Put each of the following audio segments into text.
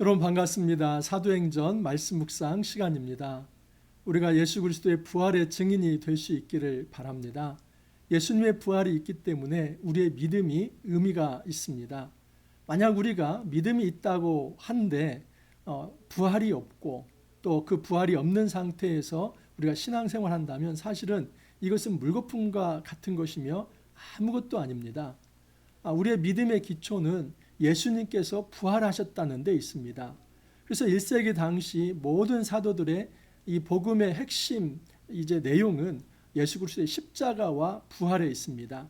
여러분 반갑습니다. 사도행전 말씀 묵상 시간입니다. 우리가 예수 그리스도의 부활의 증인이 될 수 있기를 바랍니다. 예수님의 부활이 있기 때문에 우리의 믿음이 의미가 있습니다. 만약 우리가 믿음이 있다고 한데 부활이 없고 또 그 부활이 없는 상태에서 우리가 신앙생활 한다면 사실은 이것은 물거품과 같은 것이며 아무것도 아닙니다. 우리의 믿음의 기초는 예수님께서 부활하셨다는 데 있습니다. 그래서 1세기 당시 모든 사도들의 이 복음의 핵심 내용은 예수 그리스도의 십자가와 부활에 있습니다.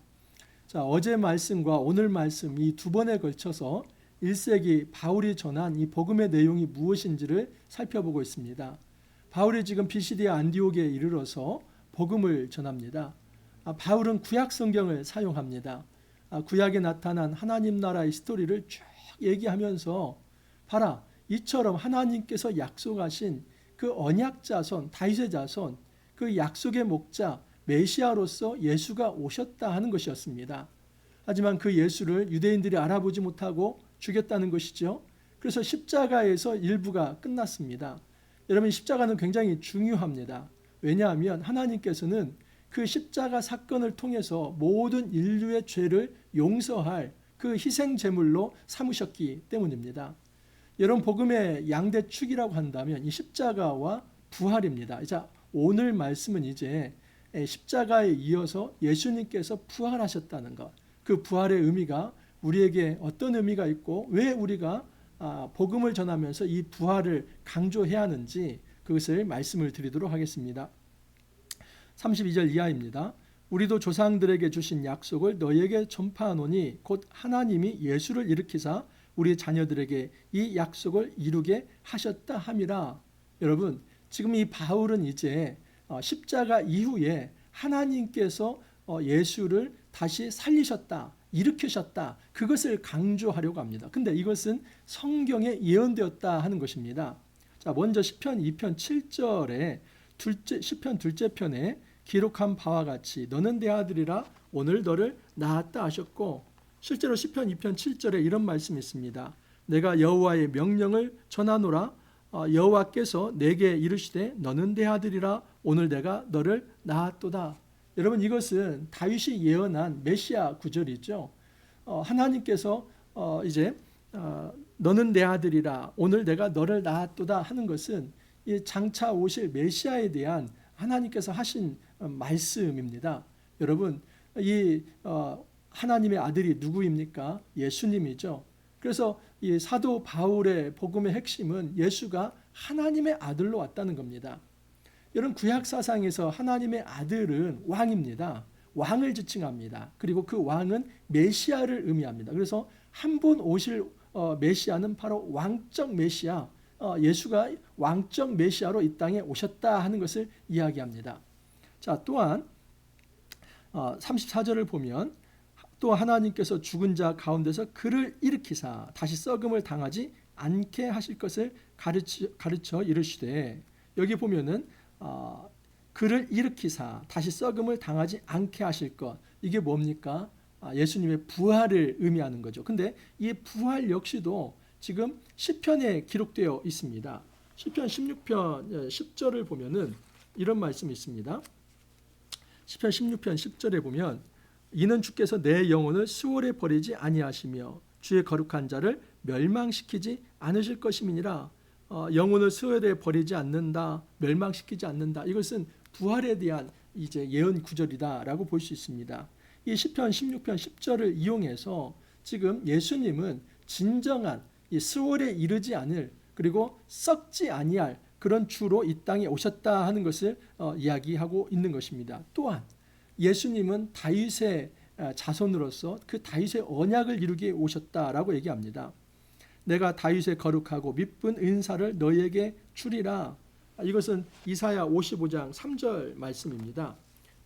자, 어제 말씀과 오늘 말씀 이 두 번에 걸쳐서 1세기 바울이 전한 이 복음의 내용이 무엇인지를 살펴보고 있습니다. 바울이 지금 비시디아 안디옥에 이르러서 복음을 전합니다. 바울은 구약 성경을 사용합니다. 구약에 나타난 하나님 나라의 스토리를 쭉 얘기하면서 봐라, 이처럼 하나님께서 약속하신 그 언약 자손, 다윗의 자손, 그 약속의 목자 메시아로서 예수가 오셨다 하는 것이었습니다. 하지만 그 예수를 유대인들이 알아보지 못하고 죽였다는 것이죠. 그래서 십자가에서 일부가 끝났습니다. 여러분, 십자가는 굉장히 중요합니다. 왜냐하면 하나님께서는 그 십자가 사건을 통해서 모든 인류의 죄를 용서할 그 희생 제물로 삼으셨기 때문입니다. 여러분, 복음의 양대축이라고 한다면 이 십자가와 부활입니다. 자, 오늘 말씀은 이제 십자가에 이어서 예수님께서 부활하셨다는 것, 그 부활의 의미가 우리에게 어떤 의미가 있고 왜 우리가 복음을 전하면서 이 부활을 강조해야 하는지 그것을 말씀을 드리도록 하겠습니다. 32절 이하입니다. 우리도 조상들에게 주신 약속을 너희에게 전파하노니 곧 하나님이 예수를 일으키사 우리 자녀들에게 이 약속을 이루게 하셨다 함이라. 여러분, 지금 이 바울은 이제 십자가 이후에 하나님께서 예수를 다시 살리셨다, 일으키셨다, 그것을 강조하려고 합니다. 근데 이것은 성경에 예언되었다 하는 것입니다. 자, 먼저 시편 2편 7절에 시편 둘째 편에 기록한 바와 같이 너는 내 아들이라 오늘 너를 낳았다 하셨고, 실제로 시편 2편 7절에 이런 말씀이 있습니다. 내가 여호와의 명령을 전하노라. 여호와께서 내게 이르시되 너는 내 아들이라 오늘 내가 너를 낳았도다. 여러분, 이것은 다윗이 예언한 메시아 구절이죠. 하나님께서 이제 너는 내 아들이라 오늘 내가 너를 낳았도다 하는 것은 이 장차 오실 메시아에 대한 하나님께서 하신 말씀입니다. 여러분, 이 하나님의 아들이 누구입니까? 예수님이죠. 그래서 이 사도 바울의 복음의 핵심은 예수가 하나님의 아들로 왔다는 겁니다. 여러분, 구약 사상에서 하나님의 아들은 왕입니다. 왕을 지칭합니다. 그리고 그 왕은 메시아를 의미합니다. 그래서 한 분 오실 메시아는 바로 왕적 메시아, 예수가 왕적 메시아로 이 땅에 오셨다 하는 것을 이야기합니다. 자, 또한 34절을 보면 또 하나님께서 죽은 자 가운데서 그를 일으키사 다시 썩음을 당하지 않게 하실 것을 가르쳐 이르시되, 여기 보면은 그를 일으키사 다시 썩음을 당하지 않게 하실 것, 이게 뭡니까? 예수님의 부활을 의미하는 거죠. 근데 이 부활 역시도 지금 시편에 기록되어 있습니다. 시편 16편 10절을 보면은 이런 말씀이 있습니다. 시편 16편 10절에 보면 이는 주께서 내 영혼을 수월에 버리지 아니하시며 주의 거룩한 자를 멸망시키지 않으실 것임이니라. 영혼을 수월에 버리지 않는다, 멸망시키지 않는다. 이것은 부활에 대한 이제 예언 구절이다라고 볼 수 있습니다. 이 시편 16편 10절을 이용해서 지금 예수님은 진정한 이 수월에 이르지 않을, 그리고 썩지 아니할 그런 주로 이 땅에 오셨다 하는 것을 이야기하고 있는 것입니다. 또한 예수님은 다윗의 자손으로서 그 다윗의 언약을 이루기에 오셨다라고 얘기합니다. 내가 다윗의 거룩하고 미쁜 은사를 너희에게 주리라. 이것은 이사야 55장 3절 말씀입니다.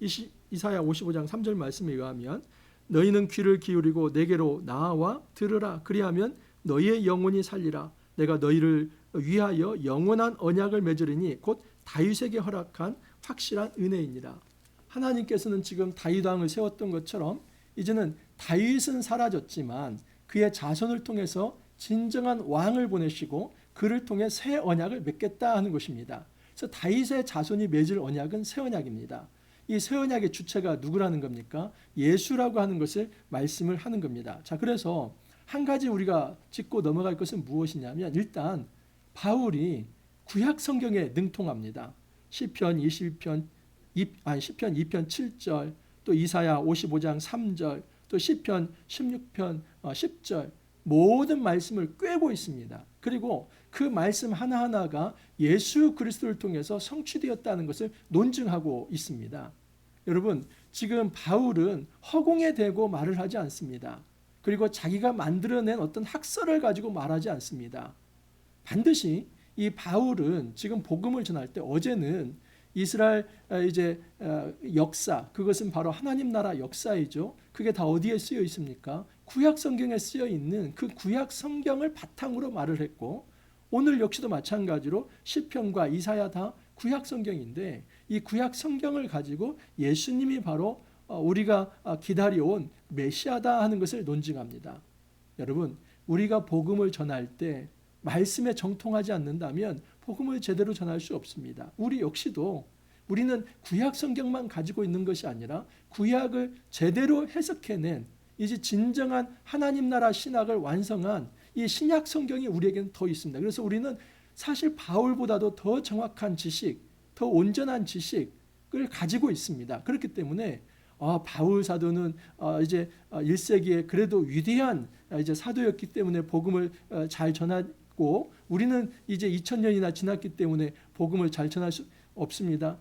이사야 55장 3절 말씀에 의하면 너희는 귀를 기울이고 내게로 나와 들으라. 그리하면 너희의 영혼이 살리라. 내가 너희를 위하여 영원한 언약을 맺으리니 곧 다윗에게 허락한 확실한 은혜이니라. 하나님께서는 지금 다윗 왕을 세웠던 것처럼 이제는 다윗은 사라졌지만 그의 자손을 통해서 진정한 왕을 보내시고 그를 통해 새 언약을 맺겠다 하는 것입니다. 그래서 다윗의 자손이 맺을 언약은 새 언약입니다. 이 새 언약의 주체가 누구라는 겁니까? 예수라고 하는 것을 말씀을 하는 겁니다. 자, 그래서 한 가지 우리가 짚고 넘어갈 것은 무엇이냐면 일단 바울이 구약 성경에 능통합니다. 시편 22편 시편 2편 7절, 또 이사야 55장 3절, 또 시편 16편 10절 모든 말씀을 꿰고 있습니다. 그리고 그 말씀 하나하나가 예수 그리스도를 통해서 성취되었다는 것을 논증하고 있습니다. 여러분, 지금 바울은 허공에 대고 말을 하지 않습니다. 그리고 자기가 만들어낸 어떤 학설을 가지고 말하지 않습니다. 반드시 이 바울은 지금 복음을 전할 때 어제는 이스라엘 역사, 그것은 바로 하나님 나라 역사이죠. 그게 다 어디에 쓰여 있습니까? 구약 성경에 쓰여 있는 그 구약 성경을 바탕으로 말을 했고, 오늘 역시도 마찬가지로 시편과 이사야 다 구약 성경인데 이 구약 성경을 가지고 예수님이 바로 우리가 기다려온 메시아다 하는 것을 논증합니다. 여러분, 우리가 복음을 전할 때 말씀에 정통하지 않는다면 복음을 제대로 전할 수 없습니다. 우리 역시도 우리는 구약 성경만 가지고 있는 것이 아니라 구약을 제대로 해석해낸 이제 진정한 하나님 나라 신학을 완성한 이 신약 성경이 우리에게는 더 있습니다. 그래서 우리는 사실 바울보다도 더 정확한 지식, 더 온전한 지식을 가지고 있습니다. 그렇기 때문에 바울 사도는 이제 1세기에 그래도 위대한 이제 사도였기 때문에 복음을 잘 전하고 우리는 이제 2000년이나 지났기 때문에 복음을 잘 전할 수 없습니다.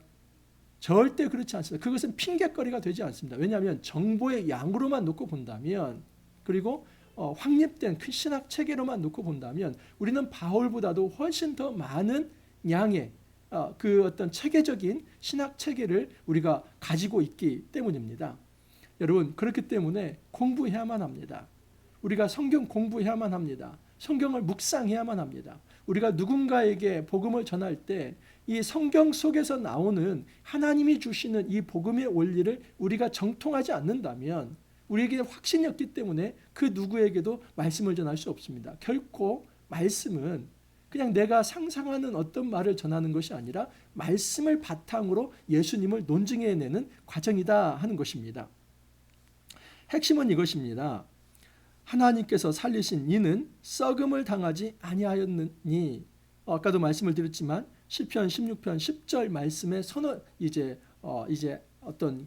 절대 그렇지 않습니다. 그것은 핑계거리가 되지 않습니다. 왜냐하면 정보의 양으로만 놓고 본다면, 그리고 확립된 그 신학 체계로만 놓고 본다면 우리는 바울보다도 훨씬 더 많은 양의 그 어떤 체계적인 신학 체계를 우리가 가지고 있기 때문입니다. 여러분, 그렇기 때문에 공부해야만 합니다. 우리가 성경 공부해야만 합니다. 성경을 묵상해야만 합니다. 우리가 누군가에게 복음을 전할 때 이 성경 속에서 나오는 하나님이 주시는 이 복음의 원리를 우리가 정통하지 않는다면 우리에게 확신이 없기 때문에 그 누구에게도 말씀을 전할 수 없습니다. 결코 말씀은 그냥 내가 상상하는 어떤 말을 전하는 것이 아니라 말씀을 바탕으로 예수님을 논증해내는 과정이다 하는 것입니다. 핵심은 이것입니다. 하나님께서 살리신 이는 썩음을 당하지 아니하였느니, 아까도 말씀을 드렸지만 시편 16편 10절 말씀의 선언, 이제 어떤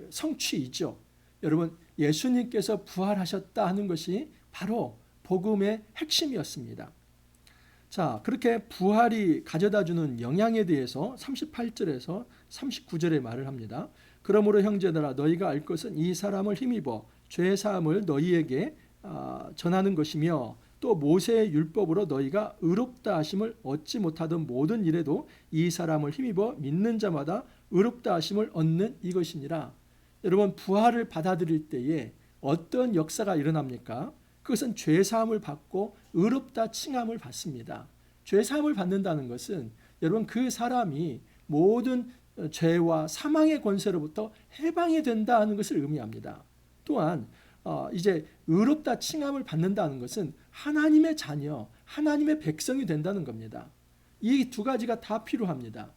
성취이죠. 여러분, 예수님께서 부활하셨다 하는 것이 바로 복음의 핵심이었습니다. 자, 그렇게 부활이 가져다주는 영향에 대해서 38절에서 39절에 말을 합니다. 그러므로 형제들아, 너희가 알 것은 이 사람을 힘입어 죄사함을 너희에게 전하는 것이며, 또 모세의 율법으로 너희가 의롭다 하심을 얻지 못하던 모든 일에도 이 사람을 힘입어 믿는 자마다 의롭다 하심을 얻는 이것이니라. 여러분, 부활을 받아들일 때에 어떤 역사가 일어납니까? 그것은 죄사함을 받고 의롭다 칭함을 받습니다. 죄사함을 받는다는 것은 여러분, 그 사람이 모든 죄와 사망의 권세로부터 해방이 된다는 것을 의미합니다. 또한 이제 의롭다 칭함을 받는다는 것은 하나님의 자녀, 하나님의 백성이 된다는 겁니다. 이 두 가지가 다 필요합니다.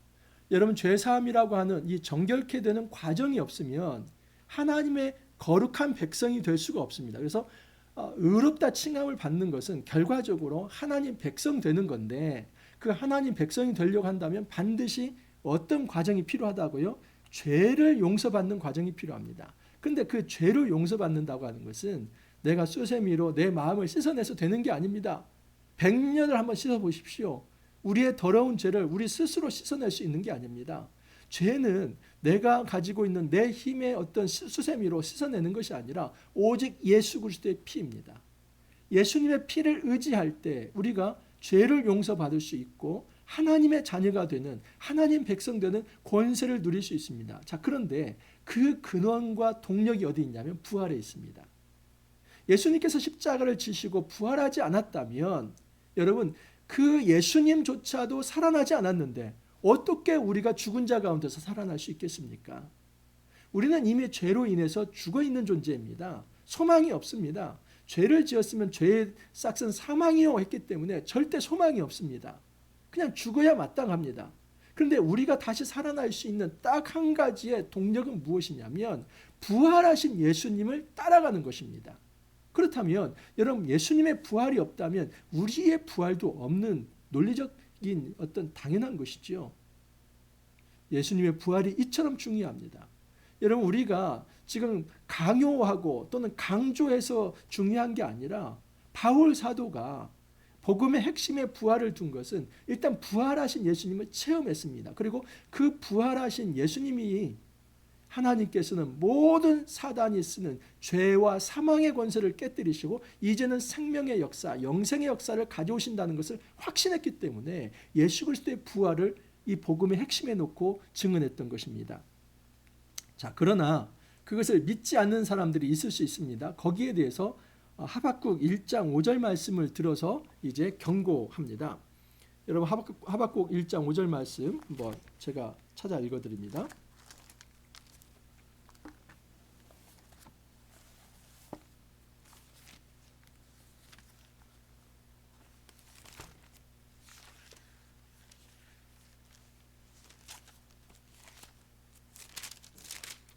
여러분, 죄사함이라고 하는 이 정결케 되는 과정이 없으면 하나님의 거룩한 백성이 될 수가 없습니다. 그래서 의롭다 칭함을 받는 것은 결과적으로 하나님 백성 되는 건데, 그 하나님 백성이 되려고 한다면 반드시 어떤 과정이 필요하다고요? 죄를 용서받는 과정이 필요합니다. 근데 그 죄를 용서받는다고 하는 것은 내가 수세미로 내 마음을 씻어내서 되는 게 아닙니다. 100년을 한번 씻어보십시오. 우리의 더러운 죄를 우리 스스로 씻어낼 수 있는 게 아닙니다. 죄는 내가 가지고 있는 내 힘의 어떤 수세미로 씻어내는 것이 아니라 오직 예수 그리스도의 피입니다. 예수님의 피를 의지할 때 우리가 죄를 용서받을 수 있고 하나님의 자녀가 되는, 하나님 백성 되는 권세를 누릴 수 있습니다. 자, 그런데 그 근원과 동력이 어디 있냐면 부활에 있습니다. 예수님께서 십자가를 지시고 부활하지 않았다면 여러분, 그 예수님조차도 살아나지 않았는데 어떻게 우리가 죽은 자 가운데서 살아날 수 있겠습니까? 우리는 이미 죄로 인해서 죽어 있는 존재입니다. 소망이 없습니다. 죄를 지었으면 죄의 싹은 사망이요 했기 때문에 절대 소망이 없습니다. 그냥 죽어야 마땅합니다. 그런데 우리가 다시 살아날 수 있는 딱 한 가지의 동력은 무엇이냐면 부활하신 예수님을 따라가는 것입니다. 그렇다면 여러분, 예수님의 부활이 없다면 우리의 부활도 없는 논리적인 어떤 당연한 것이지요. 예수님의 부활이 이처럼 중요합니다. 여러분, 우리가 지금 강요하고 또는 강조해서 중요한 게 아니라 바울 사도가 복음의 핵심에 부활을 둔 것은 일단 부활하신 예수님을 체험했습니다. 그리고 그 부활하신 예수님이 하나님께서는 모든 사단이 쓰는 죄와 사망의 권세를 깨뜨리시고 이제는 생명의 역사, 영생의 역사를 가져오신다는 것을 확신했기 때문에 예수 그리스도의 부활을 이 복음의 핵심에 놓고 증언했던 것입니다. 자, 그러나 그것을 믿지 않는 사람들이 있을 수 있습니다. 거기에 대해서 하박국 1장 5절 말씀을 들어서 이제 경고합니다. 여러분, 하박국 1장 5절 말씀 한번 제가 찾아 읽어드립니다.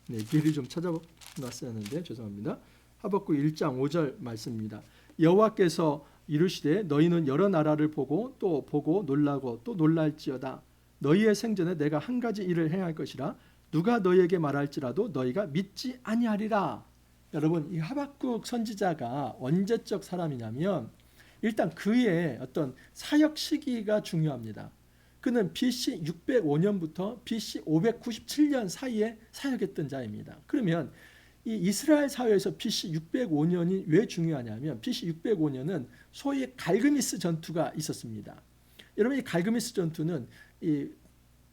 네, 미리 좀 찾아놨어야 하는데 죄송합니다. 하박국 1장 5절 말씀입니다. 여호와께서 이르시되 너희는 여러 나라를 보고 또 보고 놀라고 또 놀랄지어다. 너희의 생전에 내가 한 가지 일을 행할 것이라. 누가 너희에게 말할지라도 너희가 믿지 아니하리라. 여러분, 이 하박국 선지자가 언제적 사람이냐면 일단 그의 어떤 사역 시기가 중요합니다. 그는 BC 605년부터 BC 597년 사이에 사역했던 자입니다. 그러면 이 이스라엘 사회에서 BC 605년이 왜 중요하냐면 BC 605년은 소위 갈그미스 전투가 있었습니다. 여러분, 이 갈그미스 전투는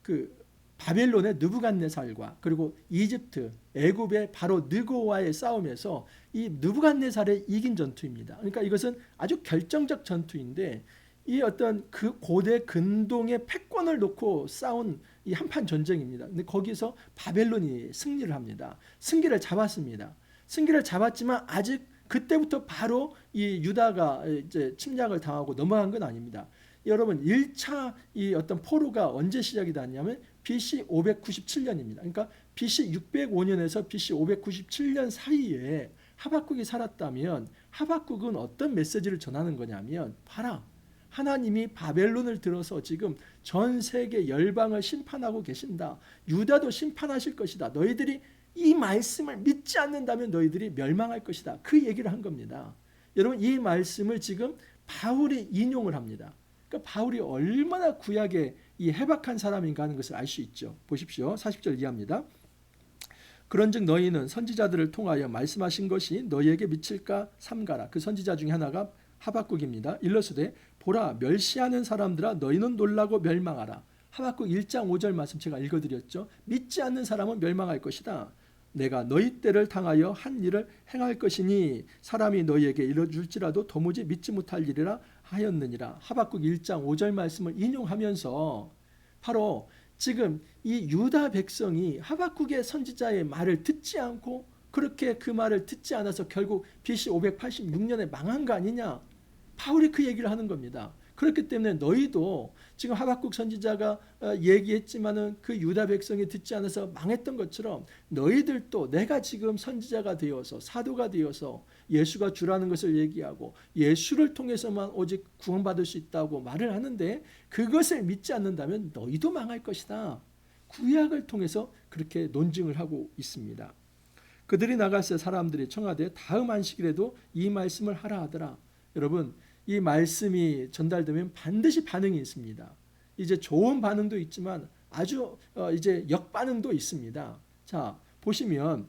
그 바벨론의 느부갓네살과 그리고 이집트, 애굽의 바로 느고와의 싸움에서 이 느부갓네살에 이긴 전투입니다. 그러니까 이것은 아주 결정적 전투인데 이 어떤 그 고대 근동의 패권을 놓고 싸운 이 한판 전쟁입니다. 근데 거기서 바벨론이 승리를 합니다. 승기를 잡았습니다. 승기를 잡았지만 아직 그때부터 바로 이 유다가 이제 침략을 당하고 넘어간 건 아닙니다. 여러분, 1차 이 어떤 포로가 언제 시작이 됐냐면 BC 597년입니다. 그러니까 BC 605년에서 BC 597년 사이에 하박국이 살았다면 하박국은 어떤 메시지를 전하는 거냐면 봐라, 하나님이 바벨론을 들어서 지금 전 세계 열방을 심판하고 계신다. 유다도 심판하실 것이다. 너희들이 이 말씀을 믿지 않는다면 너희들이 멸망할 것이다. 그 얘기를 한 겁니다. 여러분, 이 말씀을 지금 바울이 인용을 합니다. 그러니까 바울이 얼마나 구약에 이 해박한 사람인가 하는 것을 알 수 있죠. 보십시오. 40절 이하입니다. 그런즉 너희는 선지자들을 통하여 말씀하신 것이 너희에게 미칠까 삼가라. 그 선지자 중에 하나가 하박국입니다. 일러스되 보라, 멸시하는 사람들아 너희는 놀라고 멸망하라. 하박국 1장 5절 말씀 제가 읽어드렸죠. 믿지 않는 사람은 멸망할 것이다. 내가 너희 때를 당하여 한 일을 행할 것이니 사람이 너희에게 이뤄줄지라도 도무지 믿지 못할 일이라 하였느니라. 하박국 1장 5절 말씀을 인용하면서 바로 지금 이 유다 백성이 하박국의 선지자의 말을 듣지 않고 그렇게 그 말을 듣지 않아서 결국 BC 586년에 망한 거 아니냐. 바울이 그 얘기를 하는 겁니다. 그렇기 때문에 너희도 지금 하박국 선지자가 얘기했지만은 그 유다 백성이 듣지 않아서 망했던 것처럼 너희들도 내가 지금 선지자가 되어서 사도가 되어서 예수가 주라는 것을 얘기하고 예수를 통해서만 오직 구원받을 수 있다고 말을 하는데 그것을 믿지 않는다면 너희도 망할 것이다. 구약을 통해서 그렇게 논증을 하고 있습니다. 그들이 나갔을 사람들이 청하되 다음 안식일에도 이 말씀을 하라 하더라. 여러분, 이 말씀이 전달되면 반드시 반응이 있습니다. 이제 좋은 반응도 있지만 아주 이제 역반응도 있습니다. 자, 보시면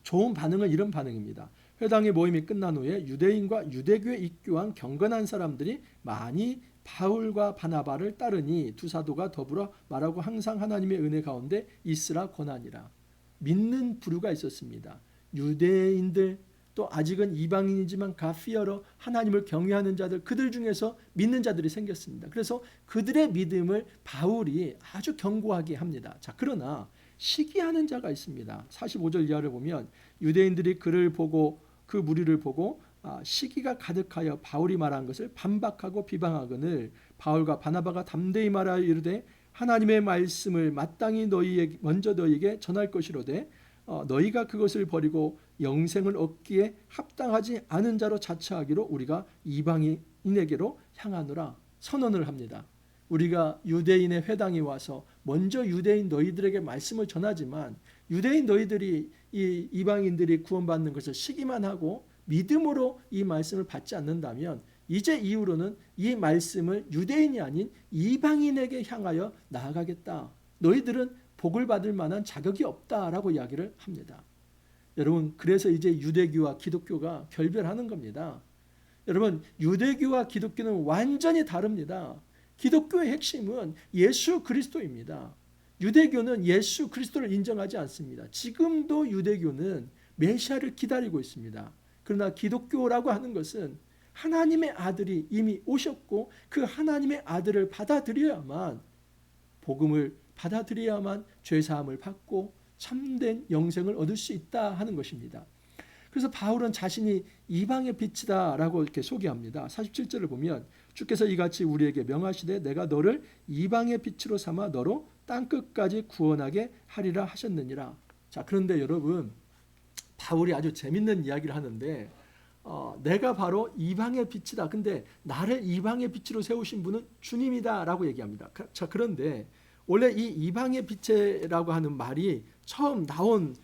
좋은 반응은 이런 반응입니다. 회당의 모임이 끝난 후에 유대인과 유대교에 입교한 경건한 사람들이 많이 바울과 바나바를 따르니 두 사도가 더불어 말하고 항상 하나님의 은혜 가운데 있으라 권하니라. 믿는 부류가 있었습니다. 유대인들 또 아직은 이방인이지만 가피어로 하나님을 경외하는 자들, 그들 중에서 믿는 자들이 생겼습니다. 그래서 그들의 믿음을 바울이 아주 견고하게 합니다. 자, 그러나 시기하는 자가 있습니다. 45절 이하를 보면 유대인들이 그를 보고 그 무리를 보고 시기가 가득하여 바울이 말한 것을 반박하고 비방하거늘 바울과 바나바가 담대히 말하여 이르되 하나님의 말씀을 마땅히 먼저 너희에게 전할 것이로되 너희가 그것을 버리고 영생을 얻기에 합당하지 않은 자로 자처하기로 우리가 이방인에게로 향하노라 선언을 합니다. 우리가 유대인의 회당에 와서 먼저 유대인 너희들에게 말씀을 전하지만 유대인 너희들이 이 이방인들이 구원받는 것을 시기만 하고 믿음으로 이 말씀을 받지 않는다면 이제 이후로는 이 말씀을 유대인이 아닌 이방인에게 향하여 나아가겠다. 너희들은 복을 받을 만한 자격이 없다라고 이야기를 합니다. 여러분, 그래서 이제 유대교와 기독교가 결별하는 겁니다. 여러분, 유대교와 기독교는 완전히 다릅니다. 기독교의 핵심은 예수 그리스도입니다. 유대교는 예수 그리스도를 인정하지 않습니다. 지금도 유대교는 메시아를 기다리고 있습니다. 그러나 기독교라고 하는 것은 하나님의 아들이 이미 오셨고 그 하나님의 아들을 받아들여야만 복음을 받아들여야만 죄사함을 받고 참된 영생을 얻을 수 있다 하는 것입니다. 그래서 바울은 자신이 이방의 빛이다라고 이렇게 소개합니다. 47절을 보면 주께서 이같이 우리에게 명하시되 내가 너를 이방의 빛으로 삼아 너로 땅끝까지 구원하게 하리라 하셨느니라. 자, 그런데 여러분, 바울이 아주 재밌는 이야기를 하는데 내가 바로 이방의 빛이다. 근데 나를 이방의 빛으로 세우신 분은 주님이다라고 얘기합니다. 자, 그런데 원래 이 이방의 빛이라고 하는 말이 처음 나온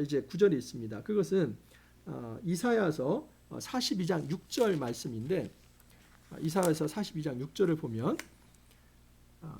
이제 구절이 있습니다. 그것은 이사야서 42장 6절 말씀인데 이사야서 42장 6절을 보면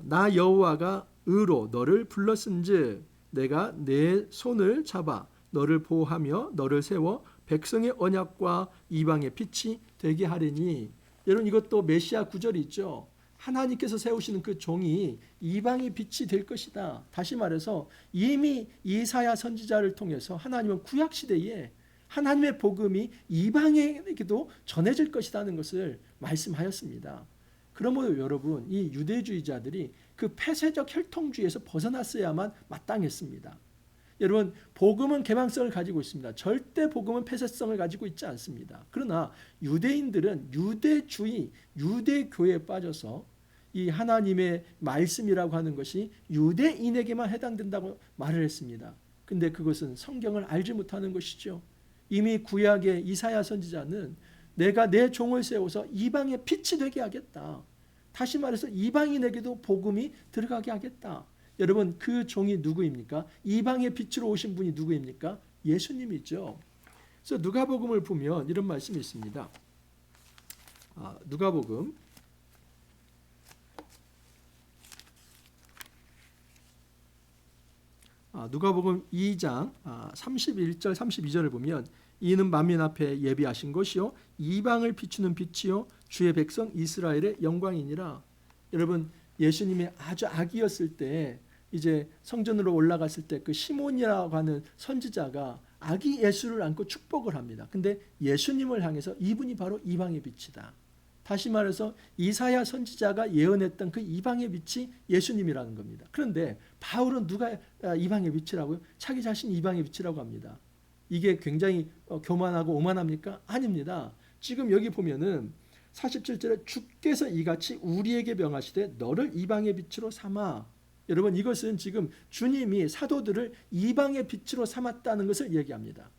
나 여호와가 의로 너를 불렀은즉 내가 내 손을 잡아 너를 보호하며 너를 세워 백성의 언약과 이방의 빛이 되게 하리니. 여러분, 이것도 메시아 구절이 있죠. 하나님께서 세우시는 그 종이 이방의 빛이 될 것이다. 다시 말해서 이미 이사야 선지자를 통해서 하나님은 구약 시대에 하나님의 복음이 이방에게도 전해질 것이라는 것을 말씀하였습니다. 그러므로 여러분, 이 유대주의자들이 그 폐쇄적 혈통주의에서 벗어났어야만 마땅했습니다. 여러분, 복음은 개방성을 가지고 있습니다. 절대 복음은 폐쇄성을 가지고 있지 않습니다. 그러나 유대인들은 유대주의, 유대교에 빠져서 이 하나님의 말씀이라고 하는 것이 유대인에게만 해당된다고 말을 했습니다. 근데 그것은 성경을 알지 못하는 것이죠. 이미 구약의 이사야 선지자는 내가 내 종을 세워서 이방의 빛이 되게 하겠다. 다시 말해서 이방인에게도 복음이 들어가게 하겠다. 여러분, 그 종이 누구입니까? 이방의 빛으로 오신 분이 누구입니까? 예수님이죠. 그래서 누가복음을 보면 이런 말씀이 있습니다. 누가복음 2장 31절 32절을 보면 이는 만민 앞에 예비하신 것이요 이방을 비추는 빛이요 주의 백성 이스라엘의 영광이니라. 여러분, 예수님이 아주 아기였을 때 이제 성전으로 올라갔을 때 그 시몬이라고 하는 선지자가 아기 예수를 안고 축복을 합니다. 근데 예수님을 향해서 이분이 바로 이방의 빛이다. 다시 말해서 이사야 선지자가 예언했던 그 이방의 빛이 예수님이라는 겁니다. 그런데 바울은 누가 이방의 빛이라고요? 자기 자신 이방의 빛이라고 합니다. 이게 굉장히 교만하고 오만합니까? 아닙니다. 지금 여기 보면은 47절에 주께서 이같이 우리에게 명하시되 너를 이방의 빛으로 삼아. 여러분, 이것은 지금 주님이 사도들을 이방의 빛으로 삼았다는 것을 얘기합니다.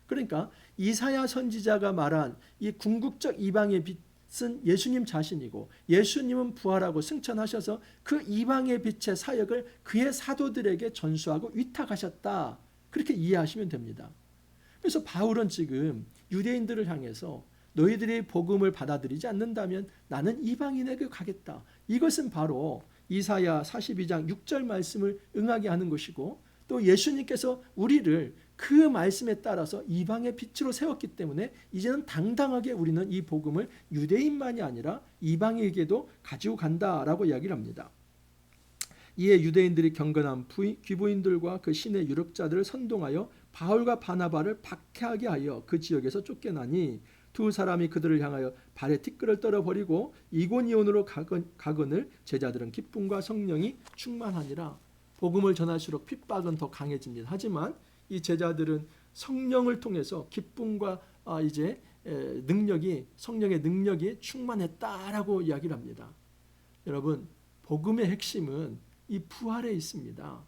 그러니까 이사야 선지자가 말한 이 궁극적 이방의 빛은 예수님 자신이고 예수님은 부활하고 승천하셔서 그 이방의 빛의 사역을 그의 사도들에게 전수하고 위탁하셨다. 그렇게 이해하시면 됩니다. 그래서 바울은 지금 유대인들을 향해서 너희들이 복음을 받아들이지 않는다면 나는 이방인에게 가겠다. 이것은 바로 이사야 42장 6절 말씀을 응하게 하는 것이고 또 예수님께서 우리를 그 말씀에 따라서 이방의 빛으로 세웠기 때문에 이제는 당당하게 우리는 이 복음을 유대인만이 아니라 이방에게도 가지고 간다라고 이야기를 합니다. 이에 유대인들이 경건한 귀부인들과 그 신의 유력자들을 선동하여 바울과 바나바를 박해하게 하여 그 지역에서 쫓겨나니 두 사람이 그들을 향하여 발에 티끌을 떨어버리고 이고니온으로 가거늘 제자들은 기쁨과 성령이 충만하니라. 복음을 전할수록 핍박은 더 강해집니다. 하지만 이 제자들은 성령을 통해서 기쁨과 이제 능력이 성령의 능력이 충만했다라고 이야기를 합니다. 여러분, 복음의 핵심은 이 부활에 있습니다.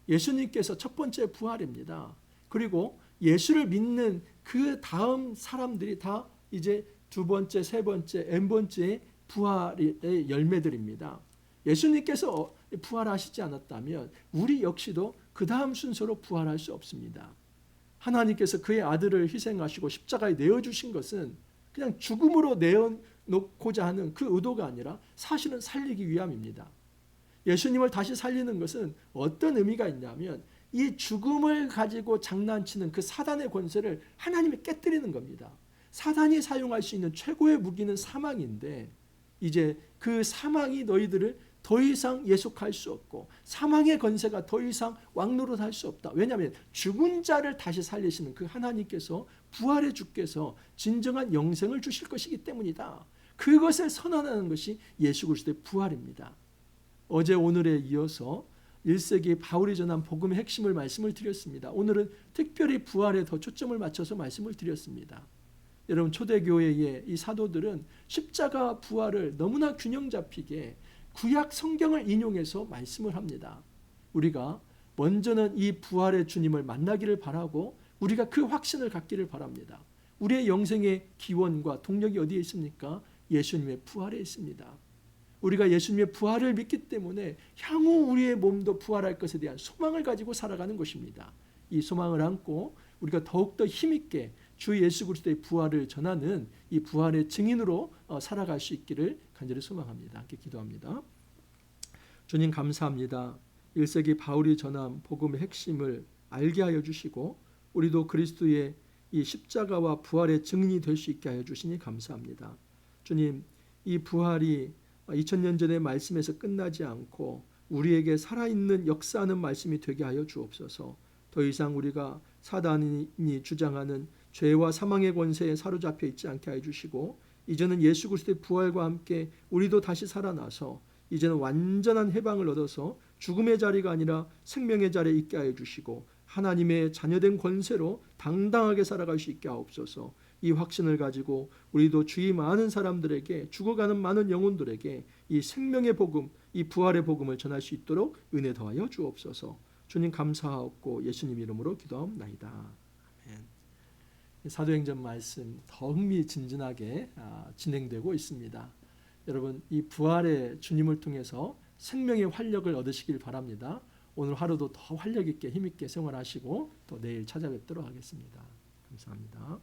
예수님께서 첫 번째 부활입니다. 그리고 예수를 믿는 그 다음 사람들이 다 이제 두 번째, 세 번째, n 번째 부활의 열매들입니다. 예수님께서 부활하시지 않았다면 우리 역시도 그 다음 순서로 부활할 수 없습니다. 하나님께서 그의 아들을 희생하시고 십자가에 내어주신 것은 그냥 죽음으로 내어놓고자 하는 그 의도가 아니라 사실은 살리기 위함입니다. 예수님을 다시 살리는 것은 어떤 의미가 있냐면 이 죽음을 가지고 장난치는 그 사단의 권세를 하나님이 깨뜨리는 겁니다. 사단이 사용할 수 있는 최고의 무기는 사망인데 이제 그 사망이 너희들을 더 이상 예속할 수 없고 사망의 권세가 더 이상 왕노릇할 수 없다. 왜냐하면 죽은 자를 다시 살리시는 그 하나님께서 부활의 주께서 진정한 영생을 주실 것이기 때문이다. 그것을 선언하는 것이 예수 그리스도의 부활입니다. 어제 오늘에 이어서 1세기 바울이 전한 복음의 핵심을 말씀을 드렸습니다. 오늘은 특별히 부활에 더 초점을 맞춰서 말씀을 드렸습니다. 여러분, 초대교회의 이 사도들은 십자가 부활을 너무나 균형 잡히게 구약 성경을 인용해서 말씀을 합니다. 우리가 먼저는 이 부활의 주님을 만나기를 바라고 우리가 그 확신을 갖기를 바랍니다. 우리의 영생의 기원과 동력이 어디에 있습니까? 예수님의 부활에 있습니다. 우리가 예수님의 부활을 믿기 때문에 향후 우리의 몸도 부활할 것에 대한 소망을 가지고 살아가는 것입니다. 이 소망을 안고 우리가 더욱더 힘있게 주 예수 그리스도의 부활을 전하는 이 부활의 증인으로 살아갈 수 있기를 간절히 소망합니다. 함께 기도합니다. 주님 감사합니다. 1세기 바울이 전한 복음의 핵심을 알게 하여 주시고 우리도 그리스도의 이 십자가와 부활의 증인이 될 수 있게 하여 주시니 감사합니다. 주님, 이 부활이 2000년 전의 말씀에서 끝나지 않고 우리에게 살아있는 역사하는 말씀이 되게 하여 주옵소서. 더 이상 우리가 사단이 주장하는 죄와 사망의 권세에 사로잡혀 있지 않게 하여 주시고 이제는 예수 그리스도의 부활과 함께 우리도 다시 살아나서 이제는 완전한 해방을 얻어서 죽음의 자리가 아니라 생명의 자리에 있게 하여 주시고 하나님의 자녀된 권세로 당당하게 살아갈 수 있게 하옵소서. 이 확신을 가지고 우리도 주위 많은 사람들에게 죽어가는 많은 영혼들에게 이 생명의 복음, 이 부활의 복음을 전할 수 있도록 은혜 더하여 주옵소서. 주님 감사하옵고 예수님 이름으로 기도하옵나이다. 아멘. 사도행전 말씀 더 흥미진진하게 진행되고 있습니다. 여러분, 이 부활의 주님을 통해서 생명의 활력을 얻으시길 바랍니다. 오늘 하루도 더 활력 있게 힘 있게 생활하시고 또 내일 찾아뵙도록 하겠습니다. 감사합니다.